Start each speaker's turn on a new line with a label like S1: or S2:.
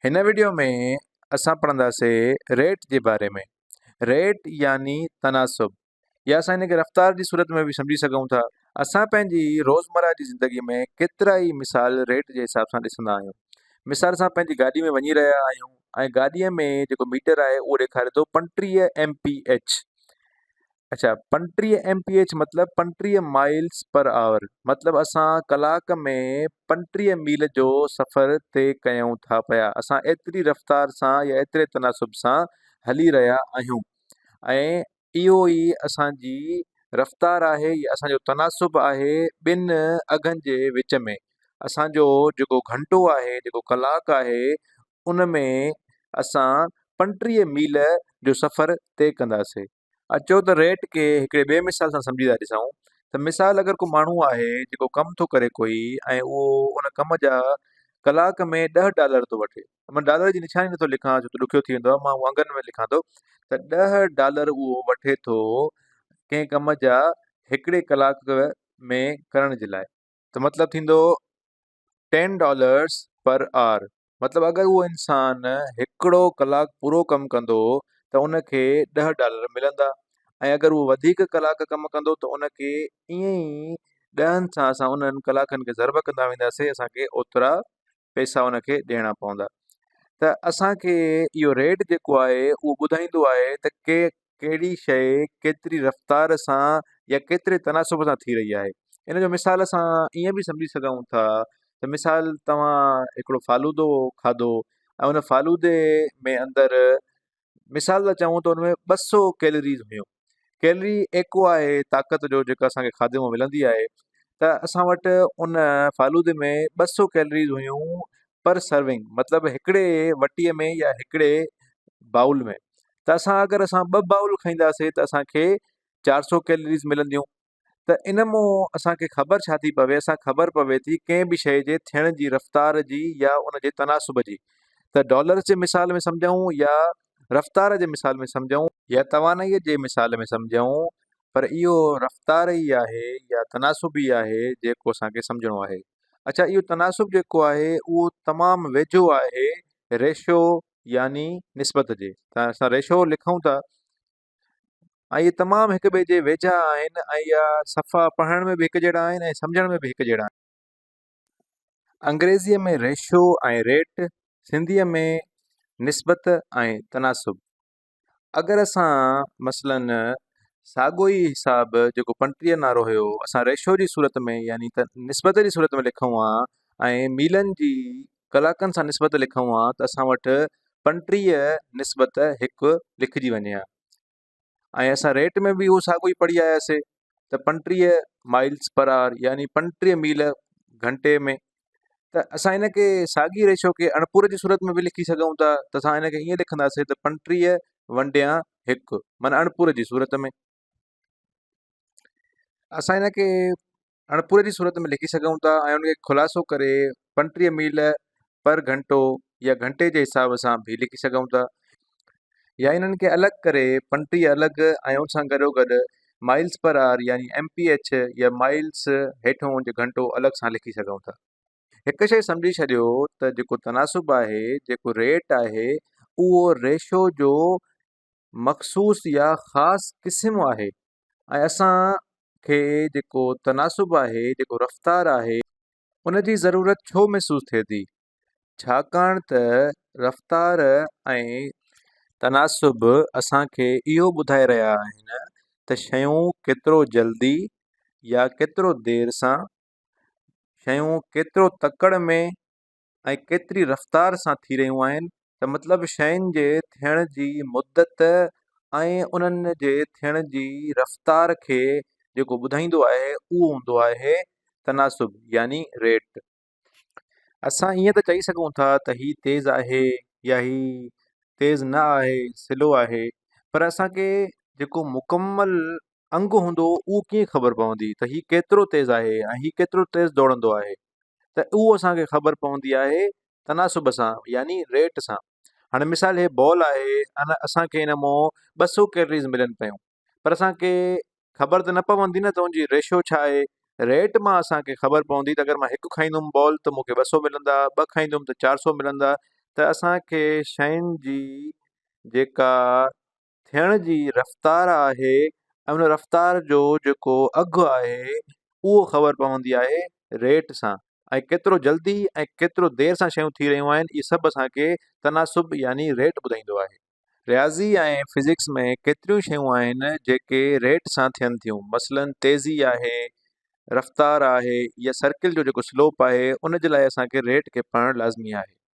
S1: हिन वीडियो में असां पढ़ंदासीं रेट जे बारे में। रेट यानी तनासुब, या असां हिनखे रफ़्तार जी सूरत में बि सम्झी सघूं था। असां पंहिंजी रोज़मर्रा जी ज़िंदगीअ में केतिरा ई मिसाल रेट जे हिसाब सां ॾिसंदा आहियूं। मिसाल सां पंहिंजी गाॾी में वञी रहिया आहियूं ऐं गाॾीअ में जेको मीटर आहे उहो ॾेखारे थो 35 MPH। अच्छा, 35 MPH मतिलबु 35 माइल्स पर आवर, मतिलबु असां कलाक में 35 मील जो सफ़र तय कयूं था पिया। असां एतिरी रफ़्तार सां या एतिरे तनासुब सां हली रहिया आहियूं ऐं इहो ई असांजी रफ़्तार आहे या असांजो तनासुब आहे ॿिनि अघनि जे विच में। असांजो जेको घंटो आहे, जेको कलाक आहे, उन में असां 35 मील जो सफ़र तय कंदासीं। अचो त रेट खे हिकिड़े ॿिए मिसाल सां सम्झी था ॾिसूं। त मिसाल, अगरि को माण्हू आहे जेको कमु थो करे कोई, ऐं उहो उन कम जा कलाक में $10 थो वठे। मां डॉलर जी निशानी नथो लिखां छो त ॾुखियो थी वेंदो आहे, मां उहो अंगनि में लिखां थो। त $10 उहो वठे थो कंहिं कम जा हिकिड़े कलाक में करण जे लाइ। त मतिलबु थींदो $10 पर आवर। मतिलबु अगरि उहो इंसान हिकिड़ो कलाकु पूरो कमु कंदो त उनखे $10 मिलंदा, ऐं अगरि उहो वधीक कलाक कमु कंदो त उनखे ईअं ई 10 सां असां उन्हनि कलाकनि खे ज़रब कंदा वेंदासीं, असांखे ओतिरा पैसा उनखे ॾियणा पवंदा। त असांखे इहो रेट जेको आहे उहो ॿुधाईंदो आहे त कहिड़ी शइ केतिरी रफ़्तार सां या केतिरे तनासुब सां थी रही आहे। इन जो मिसाल असां ईअं बि सम्झी सघूं था त मिसाल, तव्हां हिकिड़ो फालूदो खाधो ऐं उन फालूदे में अंदरि मिसाल था चऊं त हुन में 200 कैलोरीज़ हुयूं। कैलोरी एको आहे ताक़त जो जेका असांखे खाधे मां मिलंदी आहे। त असां वटि उन फालूदे में 200 कैलोरीज़ हुयूं पर सर्विंग, मतिलबु हिकिड़े वटीअ में या हिकिड़े बाउल में। त अगरि असां 2 बाउल खाईंदासीं त असांखे 400 कैलोरीज़ मिलंदियूं। त इन मां असांखे ख़बर छा थी पवे, असांखे ख़बर पवे थी कंहिं बि शइ जे थियण जी रफ़्तार जी या उन जे तनासुब जी। त डॉलर्स जे मिसाल में सम्झूं या रफ़्तार जे मिसाल में सम्झूं या तवानाईअ जे मिसाल में सम्झूं, पर इहो रफ़्तार ई आहे या तनासुब ई आहे जेको असांखे सम्झणो आहे। अच्छा, इहो तनासुब जेको आहे उहो तमामु वेझो आहे रेशो यानी निस्बत जे। त असां रेशो लिखूं था ऐं इहे तमामु हिक ॿिए जे वेझा आहिनि, ऐं इहा सफ़ा पढ़ण में बि हिकु जहिड़ा आहिनि ऐं सम्झण में बि हिकु जहिड़ा आहिनि। अंग्रेज़ीअ में रेशो ऐं रेट, सिंधीअ में निस्बत ऐं तनासुब। अगरि असां मसलन साॻियो ई हिसाबु जेको 35 नारो हुयो, असां रेशो जी सूरत में यानी त निस्बत जी सूरत में लिखूं हा ऐं मीलनि जी कलाकनि सां निस्बत लिखूं हा, त असां वटि 35 निस्बत 1 लिखिजी वञे हा। ऐं असां रेट में बि उहो साॻियो ई पढ़ी आयासीं त 35 माइल्स पर आवर यानी 35 मील घंटे में। त असां हिनखे साॻी रेशो खे अणपूर जी सूरत में बि लिखी सघूं था। त असां हिनखे ईअं लिखंदासीं त 35 वंडिया 1, माना अणपूर जी सूरत में। असां हिनखे अणपूर जी सूरत में लिखी सघूं था ऐं उनखे ख़ुलासो करे 35 मील पर घंटो या घंटे जे हिसाब सां बि लिखी सघूं था, या इन्हनि खे अलॻि करे 35 अलॻि ऐं उन सां गॾोगॾु माइल्स पर आवर यानी MPH या माइल्स हेठों जे घंटो अलॻि सां लिखी सघूं था। हिकु शइ सम्झी छॾियो त जेको तनासुब आहे, जेको रेट आहे, उहो रेशो जो मख़सूस या ख़ासि क़िस्म आहे। ऐं असांखे जेको तनासुब आहे, जेको रफ़्तार आहे, उन जी ज़रूरत छो महसूसु थिए थी? छाकाणि त रफ़्तार ऐं तनासुब असांखे इहो ॿुधाए रहिया आहिनि त शयूं केतिरो जल्दी या केतिरो देरि सां, शयूं केतिरो तकड़ में ऐं केतिरी रफ़्तार सां थी रहियूं आहिनि। त मतिलबु शयुनि जे थियण जी मुदत ऐं उन्हनि जे थियण जी रफ़्तार खे जेको ॿुधाईंदो आहे उहो हूंदो आहे तनासुब यानी रेट। असां ईअं त चई सघूं था त हीउ तेज़ आहे या हीउ तेज़ न आहे, स्लो आहे, पर असांखे जेको मुकमल अंग हूंदो उहो कीअं ख़बर पवंदी त हीउ केतिरो तेज़ आहे ऐं हीउ केतिरो तेज़ दौड़ंदो आहे? त उहो असांखे ख़बर पवंदी आहे तनासुब सां यानी रेट सां। हाणे मिसाल, हे बॉल आहे, असांखे हिन मां 200 कैलोरीज़ मिलनि पियूं, पर असांखे ख़बर त न पवंदी न त हुनजी रेशो छा आहे। रेट मां असांखे ख़बर पवंदी त अगरि मां 1 खाईंदुमि बॉल त मूंखे 200 मिलंदा, 2 खाईंदुमि त 400 मिलंदा। त असांखे शयुनि जी जेका थियण जी रफ़्तार आहे ऐं उन रफ़्तार जो जेको अघु आहे उहो ख़बर पवंदी आहे रेट सां। ऐं केतिरो जल्दी ऐं केतिरो देरि सां शयूं थी रहियूं आहिनि, इहे सभु असांखे तनासुब यानी रेट ॿुधाईंदो आहे। रियाज़ी ऐं फिज़िक्स में केतिरियूं शयूं आहिनि जेके रेट सां थियनि थियूं। मसलन तेज़ी आहे, रफ़्तार आहे, या सर्किल जो जेको स्लोप आहे, उन जे लाइ असांखे रेट खे पढ़णु लाज़मी आहे।